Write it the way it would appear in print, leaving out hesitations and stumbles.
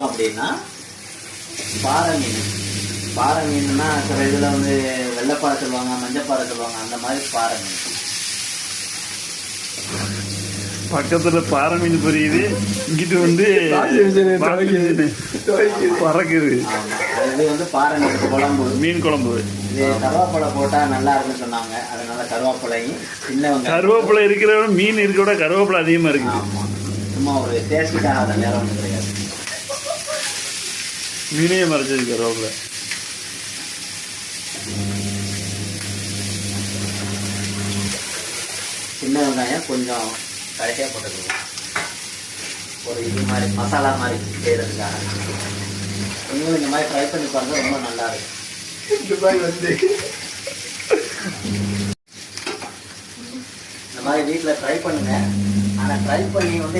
அப்படின்னா பாறை மீன். பாறை மீன்னா சில இதில் வந்து வெள்ளைப்பாறை சொல்லுவாங்க, மஞ்சப்பாறை சொல்லுவாங்க, அந்த மாதிரி பாறை மீன். பக்கத்துல பாறை மீன் புரியுது, இங்கிட்டு வந்து பறக்குது. இது வந்து பாறை மீன் குழம்பு, மீன் குழம்பு. இது கருவேப்பிலை போட்டா நல்லா இருக்குன்னு சொன்னாங்க, அதனால கருவேப்பிலையும் சின்ன வெங்காயம். கருவேப்பிலை இருக்கிற மீன் இருக்க விட கருவேப்பிலை அதிகமா இருக்கு. ஆமா, சும்மா ஒரு டேஸ்ட்டுக்காக அதை நேரம் ஒன்று கிடையாது. மீனையே மறைச்சது கருவேப்பிலை. சின்ன வெங்காயம் கொஞ்சம் கடைசியாக போட்டுக்கணும், ஒரு இது மாதிரி மசாலா மாதிரி செய்கிறதுக்காக. நீங்களும் இந்த மாதிரி ட்ரை பண்ணி பாருங்க, ரொம்ப நல்லா இருக்கும். இந்த மாதிரி வீட்டில் ட்ரை பண்ணுங்க. ஆனால் ட்ரை பண்ணி வந்து